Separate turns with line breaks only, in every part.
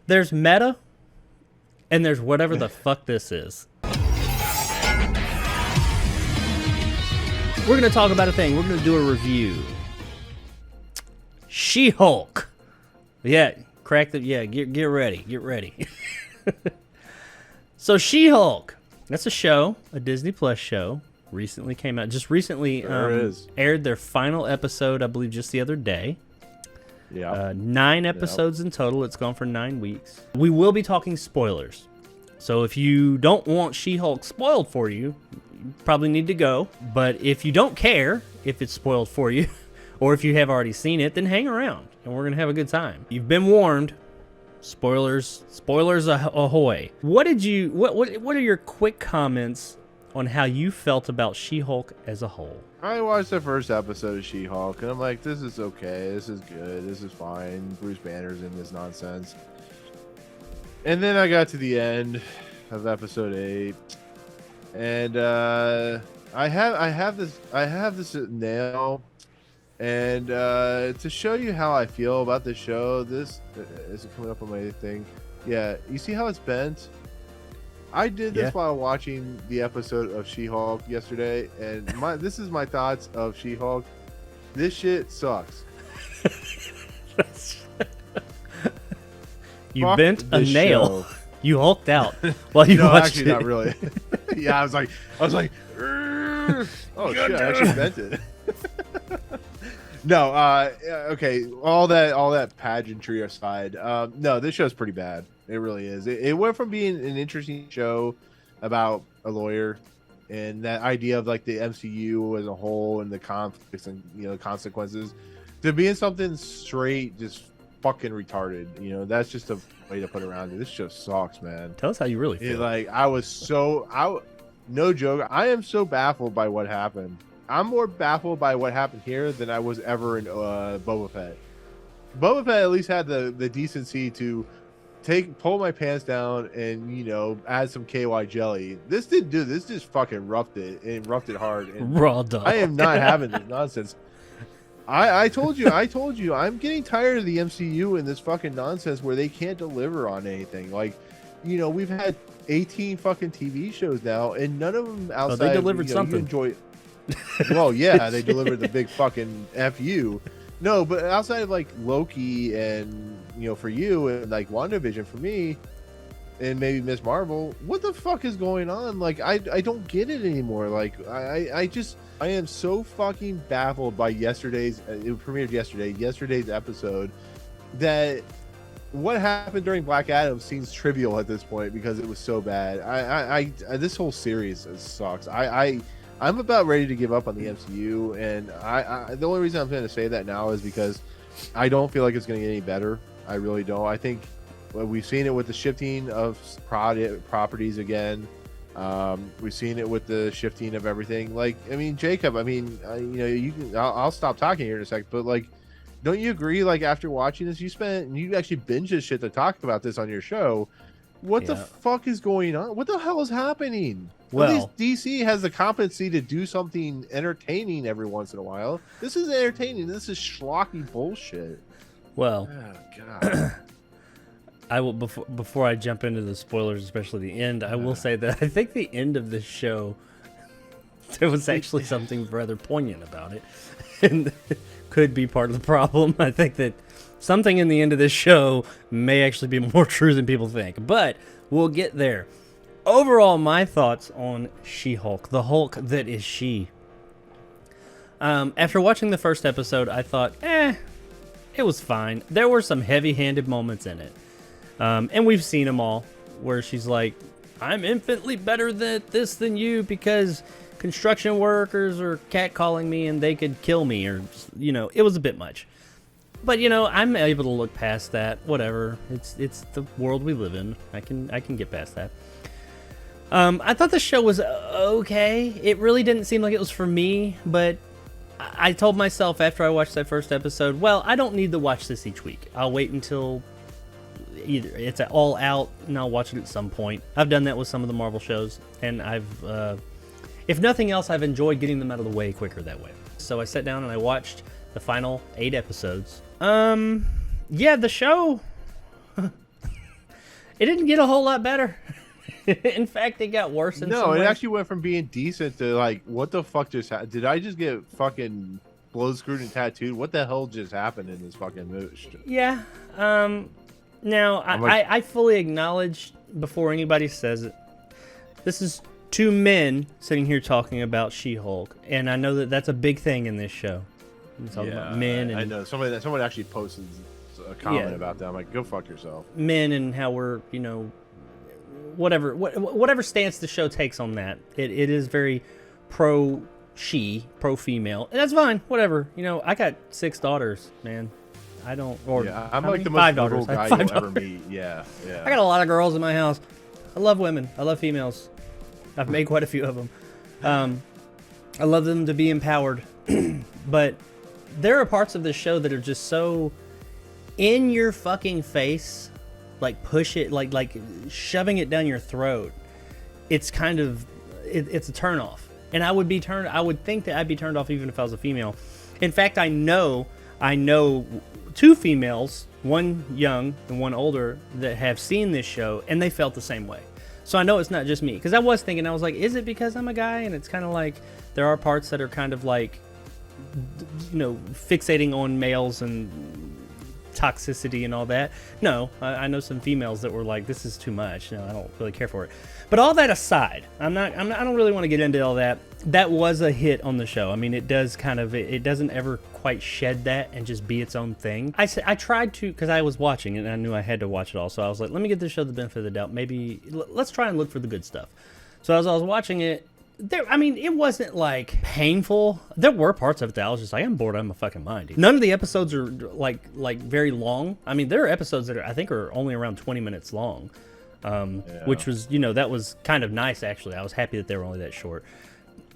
There's meta, and there's whatever the fuck this is. We're going to talk about a thing. We're going to do a review. She-Hulk. Yeah, crack the... Yeah, get ready. Get ready. So, She-Hulk. That's a show, a Disney Plus show. Recently came out. Just recently aired their final episode, I believe, just the other day.
Yeah.
9 episodes in total. It's gone for 9 weeks. We will be talking spoilers. So if you don't want She-Hulk spoiled for you, you probably need to go. But if you don't care if it's spoiled for you, or if you have already seen it, then hang around, and we're going to have a good time. You've been warned. Spoilers ahoy. What are your quick comments on how you felt about She-Hulk as a whole?
I watched the first episode of She-Hulk, and I'm like, this is okay. This is good. This is fine. Bruce Banner's in this nonsense. And then I got to the end of episode 8, and I have this now, and to show you how I feel about the show, this is coming up on my thing. Yeah, you see how it's bent? I did this while watching the episode of She-Hulk yesterday, and this is my thoughts of She-Hulk. This shit sucks.
You bent a nail. Show. You hulked out while you watched
actually, not really. Yeah, I was like, oh shit, I actually bent it. No, okay. All that pageantry aside, no, this show's pretty bad. It really is. It went from being an interesting show about a lawyer and that idea of like the MCU as a whole and the conflicts and consequences to being something straight just fucking retarded. That's just a way to put it around it. This show sucks, man.
Tell us how you really feel.
No joke. I am so baffled by what happened. I'm more baffled by what happened here than I was ever in Boba Fett. Boba Fett at least had the decency to pull my pants down and add some KY jelly. This didn't do this. Just fucking roughed it hard. And
raw dog.
I am not having this nonsense. I told you I'm getting tired of the MCU and this fucking nonsense where they can't deliver on anything. Like, we've had 18 fucking TV shows now, and none of them outside.
They delivered something.
You enjoy. Well, yeah, they delivered the big fucking FU. No, but outside of like Loki and for you and like WandaVision for me, and maybe Miss Marvel, what the fuck is going on? Like I don't get it anymore. Like I am so fucking baffled by yesterday's. It premiered yesterday's episode. That what happened during Black Adam seems trivial at this point because it was so bad. I this whole series sucks. I'm about ready to give up on the MCU, and the only reason I'm going to say that now is because I don't feel like it's going to get any better. I really don't. I think we've seen it with the shifting of properties again. We've seen it with the shifting of everything. Like, I mean, Jacob, I'll stop talking here in a sec, but like, don't you agree? Like, after watching this, you actually binge this shit to talk about this on your show. What the fuck is going on? What the hell is happening? Well, at least DC has the competency to do something entertaining every once in a while. This is entertaining. This is schlocky bullshit.
Well,
oh, God.
I will before I jump into the spoilers, especially the end. I will say that I think the end of this show, there was actually something rather poignant about it, and could be part of the problem. I think that something in the end of this show may actually be more true than people think, but we'll get there. Overall, my thoughts on She-Hulk, the Hulk that is she. After watching the first episode, I thought, it was fine. There were some heavy-handed moments in it. And we've seen them all, where she's like, I'm infinitely better at this than you because construction workers are catcalling me and they could kill me, or, it was a bit much. But, I'm able to look past that. Whatever. It's the world we live in. I can get past that. I thought the show was okay. It really didn't seem like it was for me, but I told myself after I watched that first episode, well, I don't need to watch this each week. I'll wait until either it's all out and I'll watch it at some point. I've done that with some of the Marvel shows, and if nothing else, I've enjoyed getting them out of the way quicker that way. So I sat down and I watched the final 8 episodes. Yeah, the show It didn't get a whole lot better. In fact, it got worse.
No, it actually went from being decent to like, what the fuck just happened? Did I just get fucking blow screwed and tattooed? What the hell just happened in this fucking movie?
Yeah. Now, I fully acknowledge, before anybody says it, this is two men sitting here talking about She-Hulk, and I know that that's a big thing in this show. We're talking about men. And,
I know. Someone actually posted a comment about that. I'm like, go fuck yourself.
Men and how we're, you know, whatever stance the show takes on that. It is very pro-female. And that's fine. Whatever. You know, I got 6 daughters, man. I don't... Or
I'm like the most
5
liberal
daughters.
guy you'll ever meet. Yeah.
I got a lot of girls in my house. I love women. I love females. I've made quite a few of them. I love them to be empowered. But there are parts of this show that are just so in your fucking face, like push it, like shoving it down your throat. It's kind of, it's a turnoff. And I would think that I'd be turned off even if I was a female. In fact, I know 2 females, one young and one older, that have seen this show, and they felt the same way. So I know it's not just me, because I was like, is it because I'm a guy? And it's kind of like, there are parts that are kind of like, you know, fixating on males and toxicity and all that. No, I know some females that were like, this is too much. No, I don't really care for it. But all that aside, I don't really want to get into all that. That was a hit on the show. I mean, it does kind of, it doesn't ever quite shed that and just be its own thing. I tried to, because I was watching it and I knew I had to watch it all. So I was like, let me give this show the benefit of the doubt. Maybe let's try and look for the good stuff. So as I was watching it, it wasn't like painful. There were parts of it that I was just like, I'm bored out of my fucking mind. None of the episodes are like very long. I mean, there are episodes that I think are only around 20 minutes long, which was, you know, that was kind of nice actually. I was happy that they were only that short.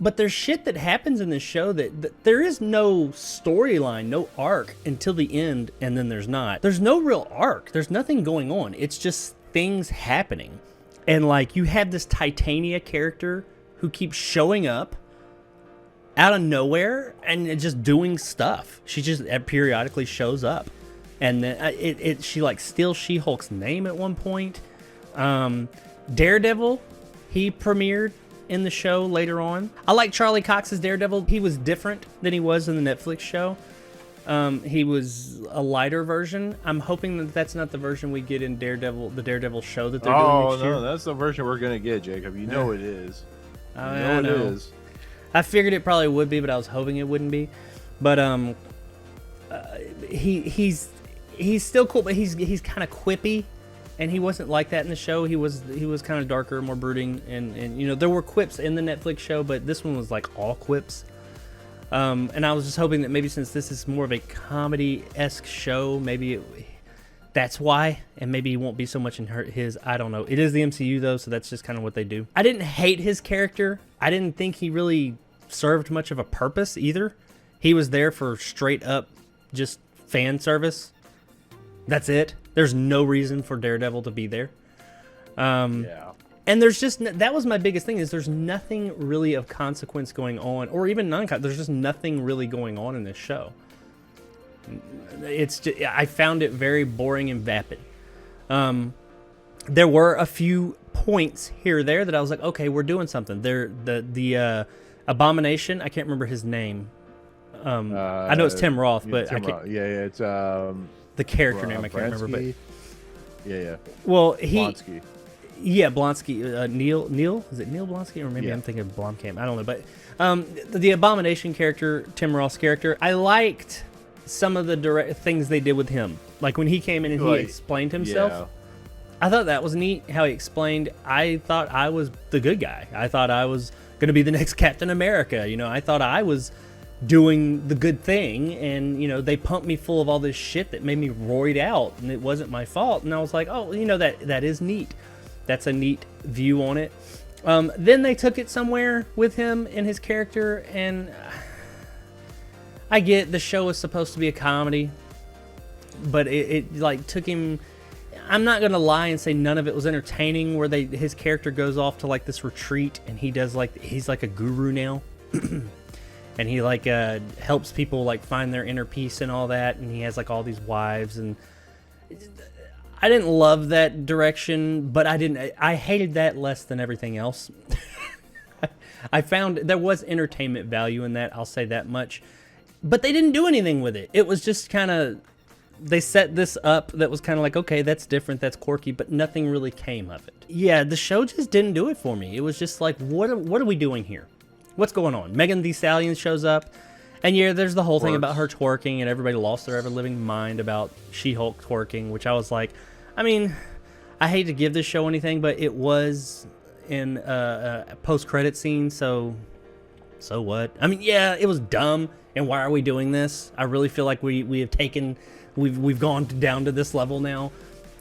But there's shit that happens in this show that there is no storyline, no arc until the end, and then there's not. There's no real arc. There's nothing going on. It's just things happening. And like, you have this Titania character who keeps showing up out of nowhere and just doing stuff. She just periodically shows up. And then she like steals She-Hulk's name at one point. Daredevil, he premiered in the show later on. I like Charlie Cox's Daredevil. He was different than he was in the Netflix show. He was a lighter version. I'm hoping that that's not the version we get in Daredevil, the Daredevil show that they're doing next year.
No, that's the version we're going to get, Jacob. You know it is.
I know it is. I figured it probably would be, but I was hoping it wouldn't be. But he's still cool, but he's kind of quippy, and he wasn't like that in the show. He was kind of darker, more brooding, and you know, there were quips in the Netflix show, but this one was like all quips. And I was just hoping that maybe since this is more of a comedy-esque show, maybe that's why, and maybe he won't be so much in his, I don't know. It is the MCU, though, so that's just kind of what they do. I didn't hate his character. I didn't think he really served much of a purpose, either. He was there for straight-up just fan service. That's it. There's no reason for Daredevil to be there.
Yeah.
And there's just, that was my biggest thing, is there's nothing really of consequence going on, or even there's just nothing really going on in this show. It's just, I found it very boring and vapid. There were a few points here or there that I was like, okay, we're doing something. The Abomination, I can't remember his name. I know it's Tim Roth, but I can't.
It's
the character name I can't remember. But
yeah.
Well,
Blonsky.
Yeah, Blonsky. Neil? Is it Neil Blonsky? Or maybe I'm thinking of Blomkamp. I don't know. But the Abomination character, Tim Roth's character, I liked some of the direct things they did with him. Like when he came in and he explained himself. Yeah. I thought that was neat how he explained. I thought I was the good guy. I thought I was going to be the next Captain America. You know, I thought I was doing the good thing, and you know, they pumped me full of all this shit that made me roid out, and it wasn't my fault. And I was like, oh, you know, that is neat. That's a neat view on it. Then they took it somewhere with him and his character, and I get the show is supposed to be a comedy, but it like took him. I'm not gonna lie and say none of it was entertaining. Where his character goes off to like this retreat, and he's like a guru now, and he like helps people like find their inner peace and all that, and he has like all these wives, and I didn't love that direction, but I hated that less than everything else. I found there was entertainment value in that, I'll say that much. But they didn't do anything with it. It was just kind of, they set this up that was kind of like, okay, that's different, that's quirky, but nothing really came of it. Yeah, the show just didn't do it for me. It was just like, what are we doing here? What's going on? Megan Thee Stallion shows up, and yeah, there's the whole thing about her twerking, and everybody lost their ever-living mind about She-Hulk twerking, which I was like, I mean, I hate to give this show anything, but it was in a post-credit scene, so what? I mean, yeah, it was dumb, and why are we doing this? I really feel like we've gone down to this level now,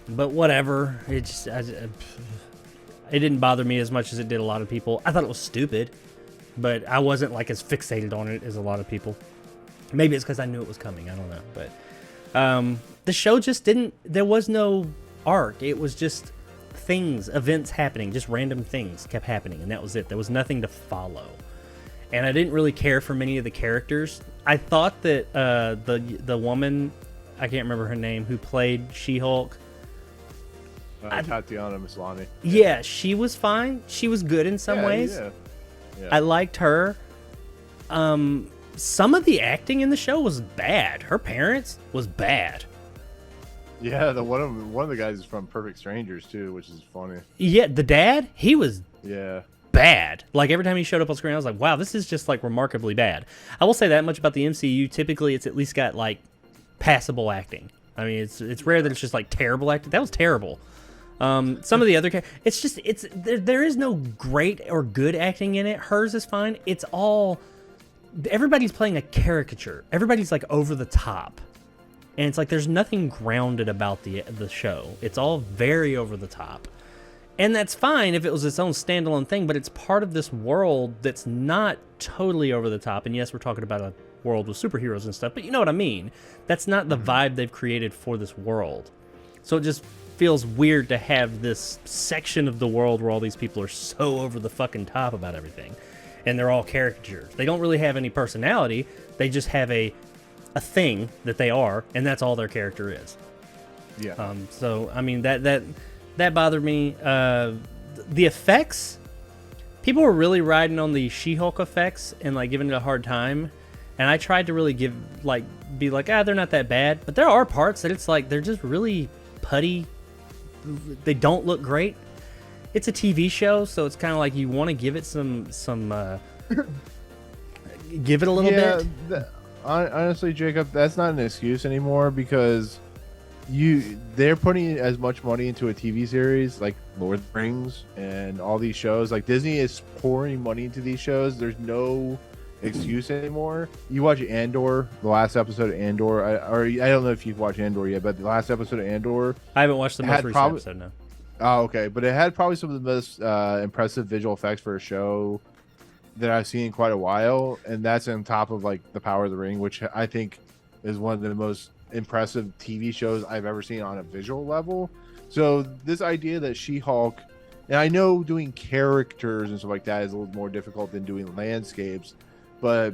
but whatever. It just it didn't bother me as much as it did a lot of people. I thought it was stupid, but I wasn't like as fixated on it as a lot of people. Maybe it's because I knew it was coming. I don't know, but the show just didn't. There was no arc. It was just events happening, just random things kept happening, and that was it. There was nothing to follow. And I didn't really care for many of the characters. I thought that the woman, I can't remember her name, who played She-Hulk.
Tatiana Maslany.
Yeah, she was fine. She was good in some ways.
Yeah.
I liked her. Some of the acting in the show was bad. Her parents was bad.
Yeah, one of the guys is from Perfect Strangers too, which is funny.
Yeah, the dad, he was
yeah
bad. Like every time he showed up on screen, I was like, wow, this is just like remarkably bad. I will say that much about the MCU. Typically, it's at least got like passable acting. I mean, it's rare that it's just like terrible acting. That was terrible. Some of the other, there is no great or good acting in it. Hers is fine. It's all, everybody's playing a caricature. Everybody's like over the top. And it's like there's nothing grounded about the show. It's all very over the top. And that's fine if it was its own standalone thing, but it's part of this world that's not totally over the top. And yes, we're talking about a world with superheroes and stuff, but you know what I mean. That's not the vibe they've created for this world. So it just feels weird to have this section of the world where all these people are so over the fucking top about everything. And they're all caricatures. They don't really have any personality. They just have a thing that they are, and that's all their character is.
Yeah.
So I mean that bothered me. The effects, people were really riding on the She-Hulk effects and like giving it a hard time, and I tried to really be like, they're not that bad, but there are parts that it's like they're just really putty. They don't look great. It's a TV show, so it's kind of like you want to give it some give it a little bit.
Honestly, Jacob, that's not an excuse anymore, because they're putting as much money into a TV series like Lord of the Rings and all these shows. Like Disney is pouring money into these shows. There's no excuse anymore. You watch Andor, the last episode of Andor, I don't know if you've watched Andor yet, but the last episode of Andor,
I haven't watched the most recent episode. No.
Oh, okay, but it had probably some of the most impressive visual effects for a show that I've seen in quite a while, and that's on top of like the Power of the Ring, which I think is one of the most impressive TV shows I've ever seen on a visual level. So this idea that She-Hulk, and I know doing characters and stuff like that is a little more difficult than doing landscapes, but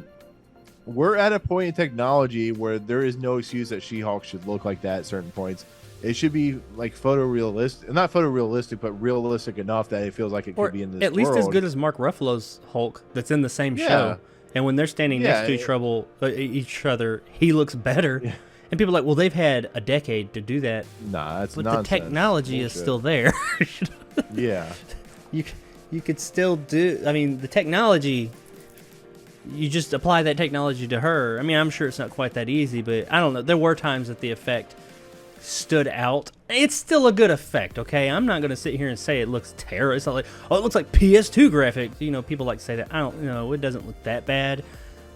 we're at a point in technology where there is no excuse that She-Hulk should look like that at certain points. It should be like photorealistic, not photorealistic, but realistic enough that it feels like it could be in this
at least
world.
As good as Mark Ruffalo's Hulk that's in the same show. And when they're standing next to each other, he looks better. Yeah. And people are like, well, they've had a decade to do that.
Nah, that's
but
nonsense.
The technology is still there.
Yeah.
You could still do, I mean, the technology, you just apply that technology to her. I mean, I'm sure it's not quite that easy, but I don't know. There were times that the effect stood out. It's still a good effect, okay? I'm not going to sit here and say it looks terrible. It's not like, it looks like PS2 graphics. You know, people like to say that. I don't know. It doesn't look that bad.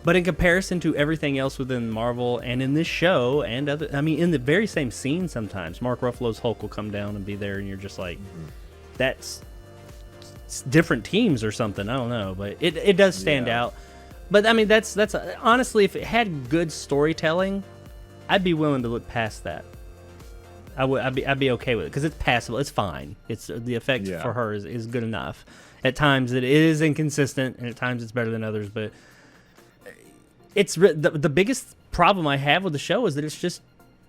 But in comparison to everything else within Marvel and in this show and other, I mean, in the very same scene sometimes, Mark Ruffalo's Hulk will come down and be there, and you're just like, that's different teams or something. I don't know, but it does stand out. But I mean, that's honestly, if it had good storytelling, I'd be willing to look past that. I'd be okay with it because it's passable. It's fine. It's the effect for her is good enough. At times it is inconsistent, and at times it's better than others. But it's the biggest problem I have with the show is that it's just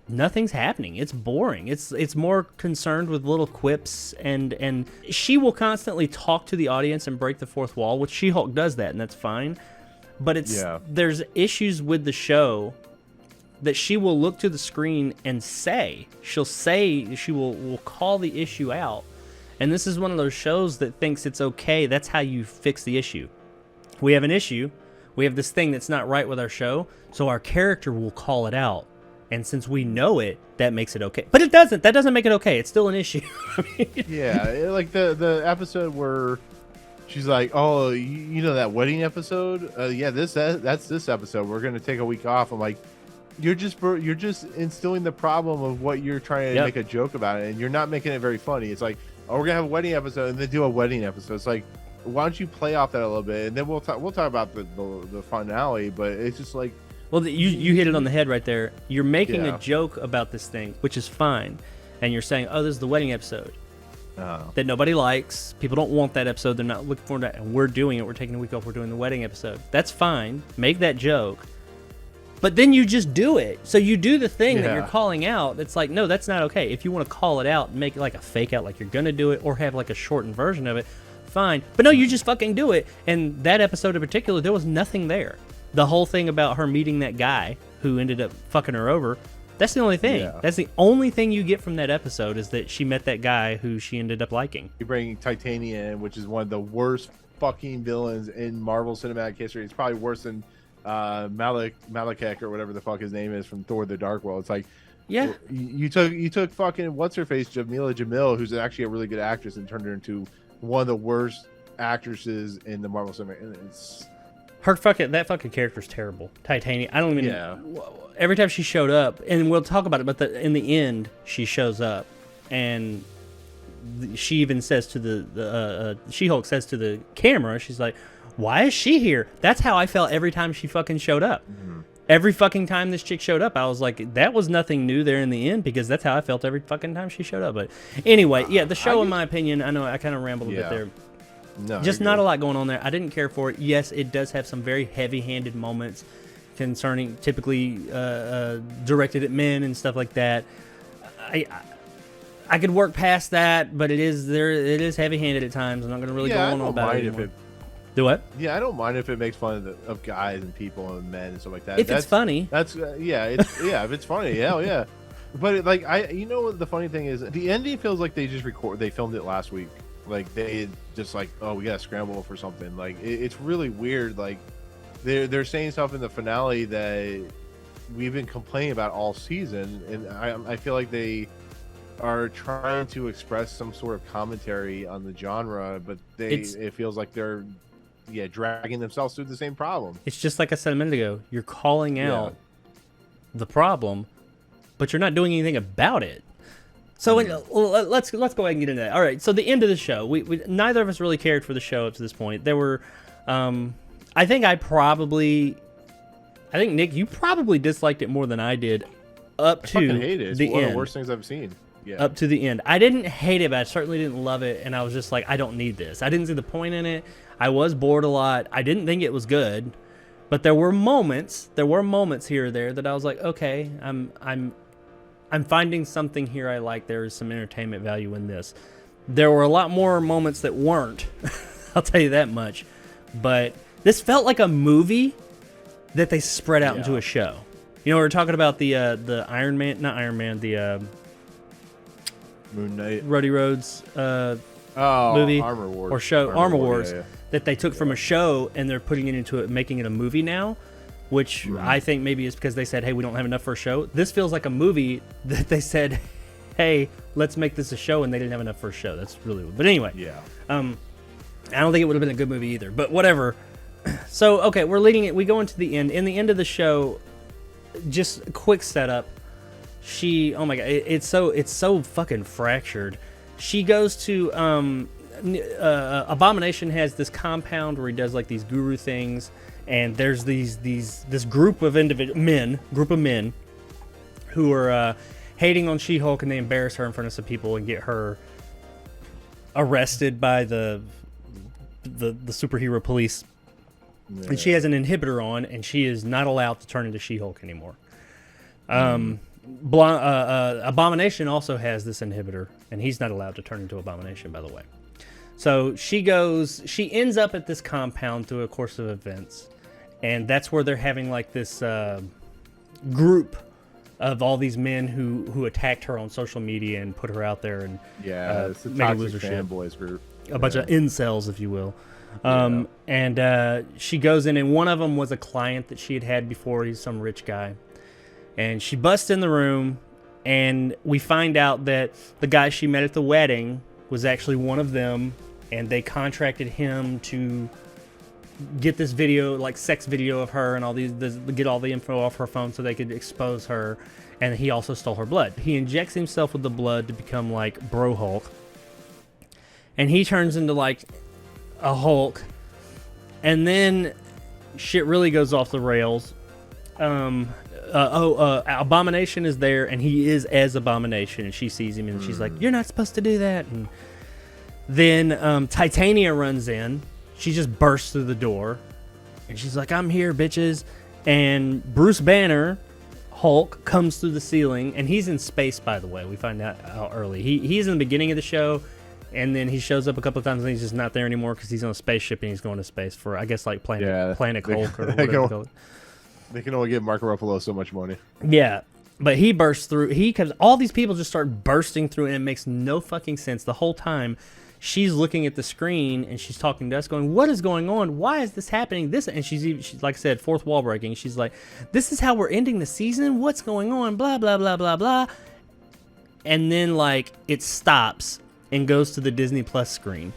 nothing's happening. It's boring. It's more concerned with little quips, and she will constantly talk to the audience and break the fourth wall, which She-Hulk does that, and that's fine. But there's issues with the show that she will look to the screen and she will call the issue out. And this is one of those shows that thinks it's okay. That's how you fix the issue. We have an issue. We have this thing that's not right with our show, so our character will call it out. And since we know it, that makes it okay. But it doesn't. That doesn't make it okay. It's still an issue.
Yeah, like the episode where she's like, "Oh, you know that wedding episode? Yeah, that's this episode. We're gonna take a week off." I'm like, you're just instilling the problem of what you're trying to make a joke about it, and you're not making it very funny. It's like, oh, we're gonna have a wedding episode, and then do a wedding episode. It's like, why don't you play off that a little bit, and then we'll talk about the finale. But it's just like,
well, you hit it on the head right there. You're making a joke about this thing, which is fine, and you're saying, oh, this is the wedding episode that nobody likes. People don't want that episode. They're not looking forward to that, and we're doing it. We're taking a week off. We're doing the wedding episode. That's fine. Make that joke. But then you just do it. So you do the thing that you're calling out. It's like, no, that's not okay. If you want to call it out and make it like a fake out, like you're going to do it, or have like a shortened version of it, fine. But no, you just fucking do it. And that episode in particular, there was nothing there. The whole thing about her meeting that guy who ended up fucking her over, that's the only thing. Yeah. That's the only thing you get from that episode, is that she met that guy who she ended up liking.
You bring Titania in, which is one of the worst fucking villains in Marvel Cinematic history. It's probably worse than Malekith or whatever the fuck his name is from Thor: The Dark World. It's like, you took fucking what's her face, Jamila Jamil, who's actually a really good actress, and turned her into one of the worst actresses in the Marvel Cinematic. And it's
that fucking character's terrible. Titania. I don't even. Every time she showed up, and we'll talk about it, but in the end, she shows up, and she even says to the She-Hulk says to the camera, she's like, why is she here? That's how I felt every time she fucking showed up. Mm-hmm. Every fucking time this chick showed up, I was like, that was nothing new there in the end, because that's how I felt every fucking time she showed up. But anyway, the show, in my opinion, I know I kind of rambled a bit there. No, just not a lot going on there. I didn't care for it. Yes, it does have some very heavy-handed moments concerning, typically directed at men and stuff like that. I could work past that, but it is heavy-handed at times. I'm not going to really go on about it anymore. Do what?
Yeah, I don't mind if it makes fun of guys and people and men and stuff like that.
If it's funny,
that's if it's funny, hell yeah. But the funny thing is, the ending feels like they filmed it last week. Like they just like, oh, we gotta scramble for something. Like it's really weird. Like they're saying stuff in the finale that we've been complaining about all season, and I feel like they are trying to express some sort of commentary on the genre, but it feels like they're dragging themselves through the same problem.
It's just like I said a minute ago. You're calling out the problem, but you're not doing anything about it. So let's go ahead and get into that. All right. So the end of the show, we neither of us really cared for the show up to this point. There were, I think Nick, you probably disliked it more than I did. I
fucking hate it. It's one of the worst things I've seen. Yeah.
Up to the end. I didn't hate it, but I certainly didn't love it, and I was just like, I don't need this. I didn't see the point in it. I was bored a lot. I didn't think it was good, but there were moments here or there that I was like, okay, I'm finding something here I like. There is some entertainment value in this. There were a lot more moments that weren't. I'll tell you that much. But this felt like a movie that they spread out into a show. You know, we were talking about the Iron Man, not Iron Man, the
Moon Knight,
Rhodey Rhodes movie
Armor Wars.
Or show Armor Wars that they took from a show and they're putting it into making it a movie now, which I think maybe is because they said, hey, we don't have enough for a show. This feels like a movie that they said, hey, let's make this a show, and they didn't have enough for a show. That's really weird. But anyway, I don't think it would have been a good movie either, but whatever. So okay, we go into the end. In the end of the show, just a quick setup. Oh my god, it's so fucking fractured. She goes to Abomination has this compound where he does like these guru things, and there's this group of men who are hating on She-Hulk, and they embarrass her in front of some people and get her arrested by the superhero police. And she has an inhibitor on, and she is not allowed to turn into She-Hulk anymore. Abomination also has this inhibitor, and he's not allowed to turn into Abomination, by the way. So she ends up at this compound through a course of events, and that's where they're having like this group of all these men who attacked her on social media and put her out there and
it's a toxic fanboys group,
a bunch of incels, if you will. And she goes in, and one of them was a client that she had before. He's some rich guy, and she busts in the room, and we find out that the guy she met at the wedding was actually one of them, and they contracted him to get this video, like sex video of her and all get all the info off her phone so they could expose her. And he also stole her blood. He injects himself with the blood to become like Bro Hulk, and he turns into like a Hulk, and then shit really goes off the rails. Abomination is there, and he is as Abomination, and she sees him, and she's like, "You're not supposed to do that." And then Titania runs in. She just bursts through the door, and she's like, "I'm here, bitches." And Bruce Banner, Hulk, comes through the ceiling, and he's in space, by the way. We find out early. He's in the beginning of the show, and then he shows up a couple of times, and he's just not there anymore because he's on a spaceship, and he's going to space for, I guess, like Planet Hulk or whatever.
They can only give Mark Ruffalo so much money.
Yeah, but he bursts through. All these people just start bursting through, and it makes no fucking sense. The whole time, she's looking at the screen, and she's talking to us, going, "What is going on? Why is this happening?" And she's like I said, fourth wall breaking. She's like, "This is how we're ending the season? What's going on? Blah, blah, blah, blah, blah." And then, like, it stops and goes to the Disney Plus screen.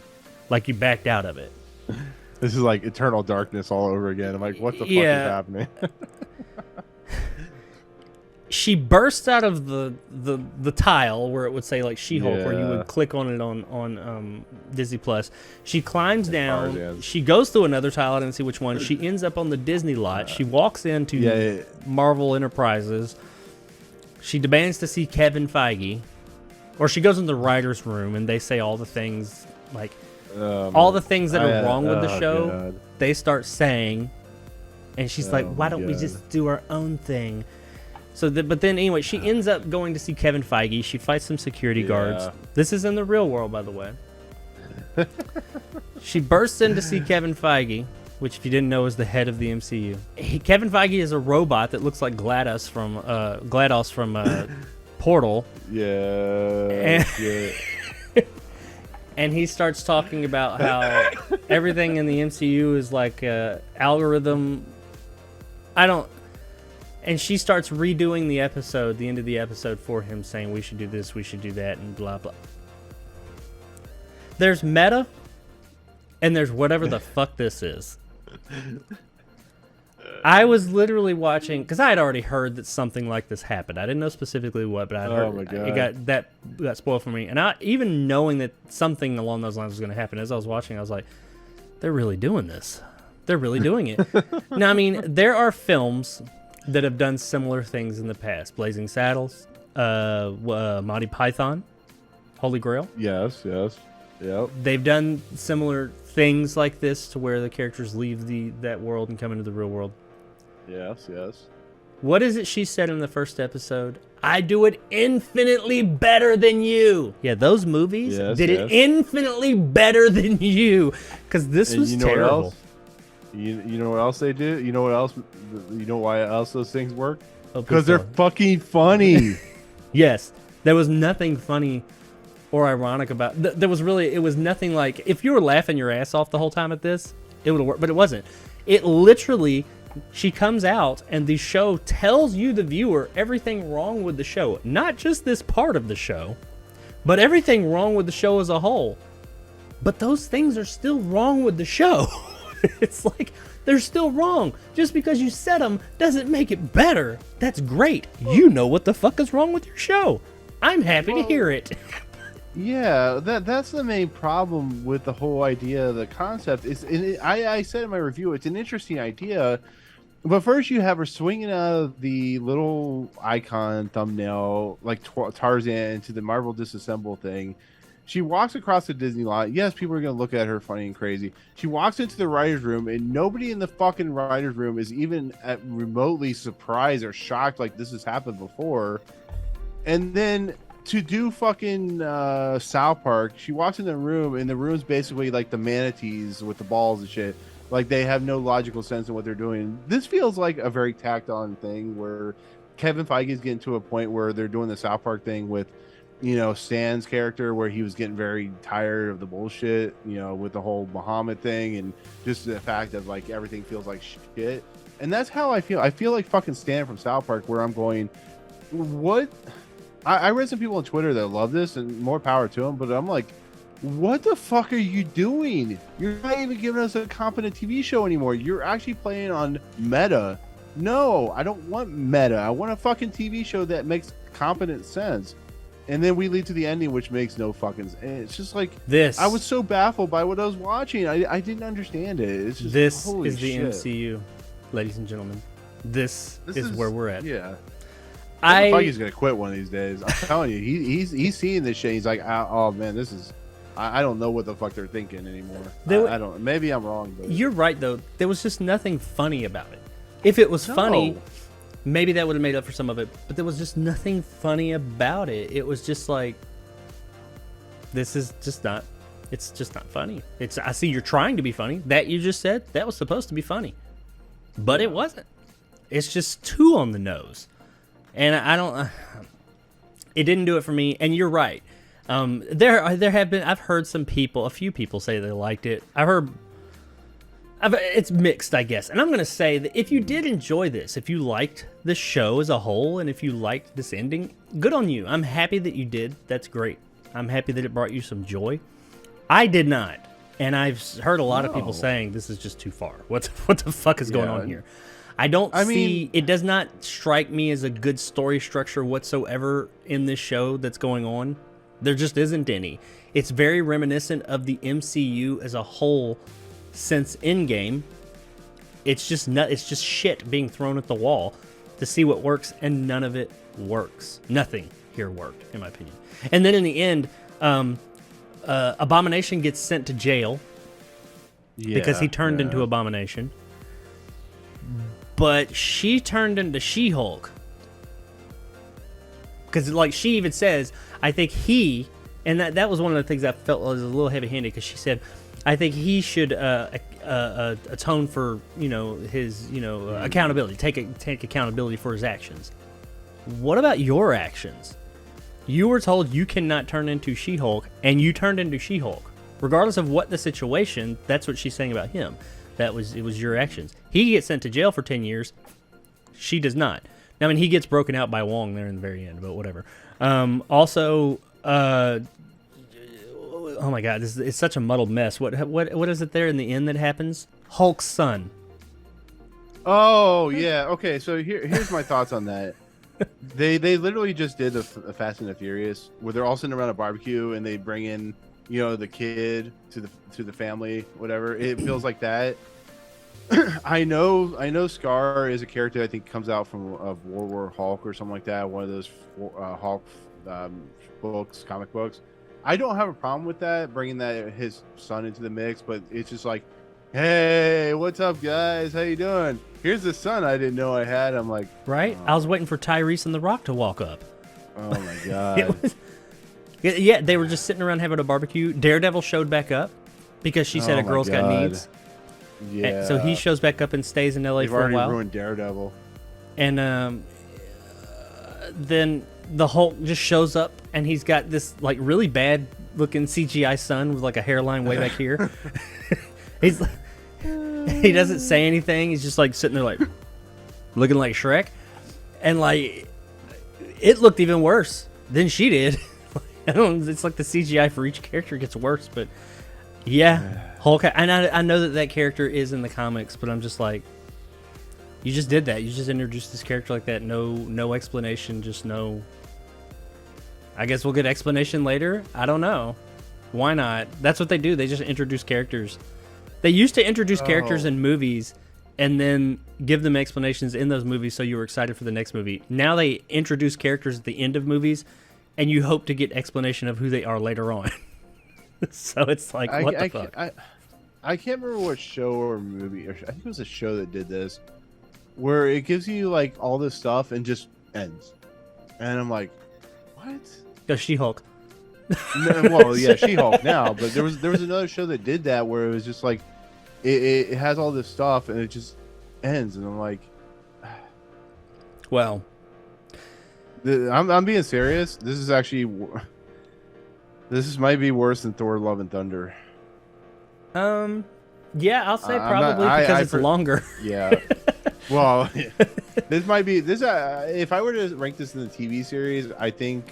Like, you backed out of it.
This is like Eternal Darkness all over again. I'm like, what the fuck is happening?
She bursts out of the tile where it would say like She-Hulk, where you would click on it on Disney Plus. She climbs down. She goes through another tile. I didn't see which one. She ends up on the Disney lot. She walks into Marvel Enterprises. She demands to see Kevin Feige, or she goes in the writer's room, and they say all the things like all the things that are wrong with the show. God. They start saying, and she's like, "Why don't we just do our own thing?" So, but then anyway, she ends up going to see Kevin Feige. She fights some security guards. This is in the real world, by the way. She bursts in to see Kevin Feige, which, if you didn't know, is the head of the MCU. Kevin Feige is a robot that looks like GLaDOS from Portal. And he starts talking about how everything in the MCU is like algorithm. And she starts redoing the episode, the end of the episode for him, saying we should do this, we should do that, and blah, blah. There's meta, and there's whatever the fuck this is. I was literally watching, because I had already heard that something like this happened. I didn't know specifically what, but I heard it got spoiled for me. And even knowing that something along those lines was going to happen, as I was watching, I was like, they're really doing this. They're really doing it. Now, I mean, there are films that have done similar things in the past. Blazing Saddles, Monty Python, Holy Grail.
Yes. Yep.
They've done similar things like this to where the characters leave that world and come into the real world.
Yes.
What is it she said in the first episode? I do it infinitely better than you. Yeah, those movies did it infinitely better than you. Because this was terrible.
You know what else they do? You know what else? You know why else those things work? Because they're fucking funny.
Yes, there was nothing funny or ironic about. It was nothing like, if you were laughing your ass off the whole time at this, it would have worked. But it wasn't. It literally, she comes out and the show tells you, the viewer, everything wrong with the show. Not just this part of the show, but everything wrong with the show as a whole. But those things are still wrong with the show. It's like, they're still wrong. Just because you said them doesn't make it better. That's great. You know what the fuck is wrong with your show. I'm happy to hear it.
Yeah, that's the main problem with the whole idea. The concept is, I said in my review, it's an interesting idea. But first you have her swinging out of the little icon thumbnail, like Tarzan, into the Marvel Disassemble thing. She walks across the Disney lot. Yes, people are going to look at her funny and crazy. She walks into the writer's room, and nobody in the fucking writer's room is even remotely surprised or shocked like this has happened before. And then to do fucking South Park, she walks in the room, and the room's basically like the manatees with the balls and shit. Like, they have no logical sense in what they're doing. This feels like a very tacked on thing where Kevin Feige is getting to a point where they're doing the South Park thing with, Stan's character, where he was getting very tired of the bullshit, with the whole Muhammad thing, and just the fact that like everything feels like shit. And that's how I feel. I feel like fucking Stan from South Park, where I'm going, what? I read some people on Twitter that love this, and more power to them, but I'm like, what the fuck are you doing? You're not even giving us a competent TV show anymore. You're actually playing on meta. No, I don't want meta. I want a fucking TV show that makes competent sense. And then we lead to the ending, which makes no fucking sense. It's just like
this.
I was so baffled by what I was watching. I didn't understand it. It's just
this
holy
is the
shit.
MCU, ladies and gentlemen. This is where we're at.
Yeah. I think he's gonna quit one of these days. I'm telling you, he's seeing this shit. He's like, oh man, this is. I don't know what the fuck they're thinking anymore. I don't. Maybe I'm wrong. But
you're right though. There was just nothing funny about it. If it was funny, maybe that would have made up for some of it, but there was just nothing funny about it. It was just like, this is just not, it's just not funny. I see you're trying to be funny. That you just said, that was supposed to be funny, but it wasn't. It's just too on the nose. And I don't, it didn't do it for me. And you're right. There have been, I've heard a few people say they liked it. It's mixed, I guess. And I'm going to say that if you did enjoy this, if you liked the show as a whole, and if you liked this ending, good on you. I'm happy that you did. That's great. I'm happy that it brought you some joy. I did not. And I've heard a lot of people saying this is just too far. What the fuck is going on here? I mean, it does not strike me as a good story structure whatsoever in this show that's going on. There just isn't any. It's very reminiscent of the MCU as a whole since Endgame. It's just shit being thrown at the wall to see what works, and none of it works. Nothing here worked, in my opinion. And then in the end, Abomination gets sent to jail because he turned into Abomination. But she turned into She-Hulk. Because like she even says, I think he, and that was one of the things I felt was a little heavy-handed, because she said, I think he should atone for his accountability, take accountability for his actions. What about your actions? You were told you cannot turn into She-Hulk, and you turned into She-Hulk. Regardless of what the situation, that's what she's saying about him. It was your actions. He gets sent to jail for 10 years. She does not. Now, I mean, he gets broken out by Wong there in the very end, but whatever. Oh my God, it's such a muddled mess. What is it there in the end that happens? Hulk's son.
Oh yeah, okay. So here's my thoughts on that. They literally just did a Fast and the Furious where they're all sitting around a barbecue and they bring in the kid to the family, whatever. It feels like that. I know Scar is a character I think comes out from World War Hulk or something like that, one of those Hulk comic books. I don't have a problem with that, bringing his son into the mix, but it's just like, hey, what's up, guys? How you doing? Here's the son I didn't know I had. I'm like,
right? I was waiting for Tyrese and The Rock to walk up.
Oh my God.
Yeah, they were just sitting around having a barbecue. Daredevil showed back up because she said a girl's got needs.
Yeah.
And so he shows back up and stays in LA
They've
for a while.
already ruined Daredevil.
And then the Hulk just shows up and he's got this like really bad looking CGI son with like a hairline way back here. He doesn't say anything. He's just like sitting there like looking like Shrek. And like it looked even worse than she did. It's like the CGI for each character gets worse, but yeah, Hulk. And I know that character is in the comics, but I'm just like, you just did that. You just introduced this character like that. No explanation. Just no. I guess we'll get explanation later. I don't know. Why not? That's what they do. They just introduce characters. They used to introduce characters in movies and then give them explanations in those movies so you were excited for the next movie. Now they introduce characters at the end of movies and you hope to get explanation of who they are later on. So it's like, what the fuck?
I can't remember what show or movie. Or I think it was a show that did this, where it gives you like all this stuff and just ends. And I'm like, what?
Go She-Hulk.
No, well, yeah, She-Hulk now, but there was another show that did that where it was just like it has all this stuff and it just ends, and I'm like,
well,
I'm being serious. This is actually might be worse than Thor: Love and Thunder.
Yeah, I'll say probably because it's longer.
Yeah. Well, this might be this. If I were to rank this in the TV series, I think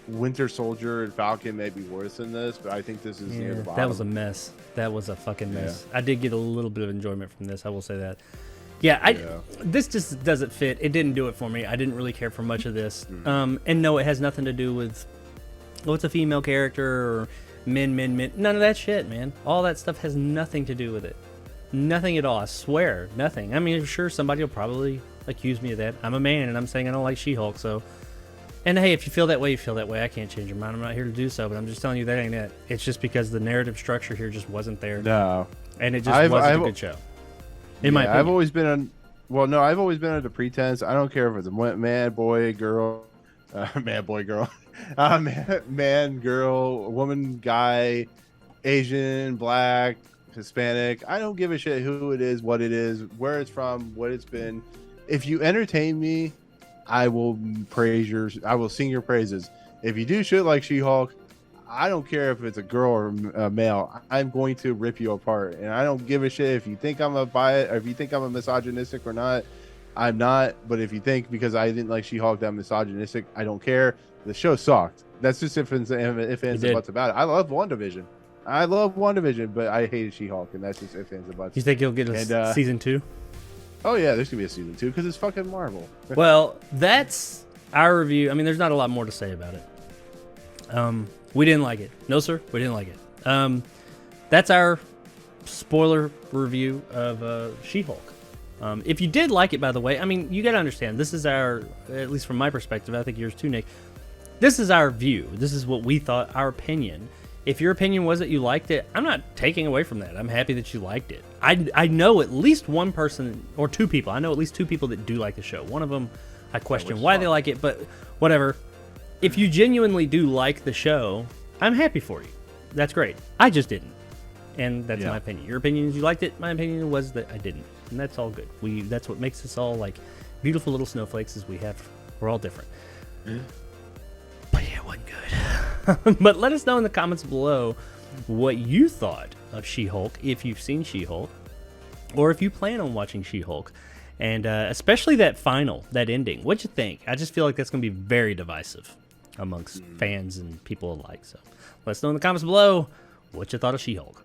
Winter Soldier and Falcon may be worse than this, but I think this is near the bottom.
That was a mess. That was a fucking mess. Yeah. I did get a little bit of enjoyment from this. I will say that. Yeah, this just doesn't fit. It didn't do it for me. I didn't really care for much of this. And no, it has nothing to do with it's a female character or men. None of that shit, man. All that stuff has nothing to do with it. Nothing at all. I swear, nothing. I mean, I'm sure somebody will probably accuse me of that. I'm a man, and I'm saying I don't like She-Hulk, so. And hey, if you feel that way, you feel that way. I can't change your mind. I'm not here to do so, but I'm just telling you that ain't it. It's just because the narrative structure here just wasn't there.
No.
And it just wasn't a good show. In my opinion.
I've always been on. Well, no, I've always been under pretense. I don't care if it's a man, boy, girl, man, boy, girl, man, girl, woman, guy, Asian, black, Hispanic. I don't give a shit who it is, what it is, where it's from, what it's been. If you entertain me, I will I will sing your praises. If you do shit like She-Hulk, I don't care if it's a girl or a male. I'm going to rip you apart, and I don't give a shit if you think I'm a bias or if you think I'm a misogynistic or not. I'm not. But if you think because I didn't like She-Hulk that I'm misogynistic, I don't care. The show sucked. That's just if and buts about it. I love WandaVision. But I hated She-Hulk, and that's just if and buts.
You think you'll get a season 2?
Oh yeah, there's gonna be a season 2 because it's fucking Marvel.
Well, that's our review. I mean, there's not a lot more to say about it. We didn't like it. No, sir, we didn't like it. That's our spoiler review of She-Hulk. If you did like it, by the way, I mean, you got to understand, this is our, at least from my perspective, I think yours too, Nick, this is our view. This is what we thought, our opinion. If your opinion was that you liked it, I'm not taking away from that. I'm happy that you liked it. I know at least one person, or two people, I know at least two people that do like the show. One of them, I question why they like it, but whatever. If you genuinely do like the show, I'm happy for you. That's great. I just didn't. And that's my opinion. Your opinion is you liked it. My opinion was that I didn't. And that's all good. That's what makes us all like beautiful little snowflakes is we're all different. But yeah, it wasn't good. But let us know in the comments below what you thought of She-Hulk, if you've seen She-Hulk, or if you plan on watching She-Hulk. And especially that ending. What'd you think? I just feel like that's going to be very divisive amongst fans and people alike. So let us know in the comments below what you thought of She-Hulk.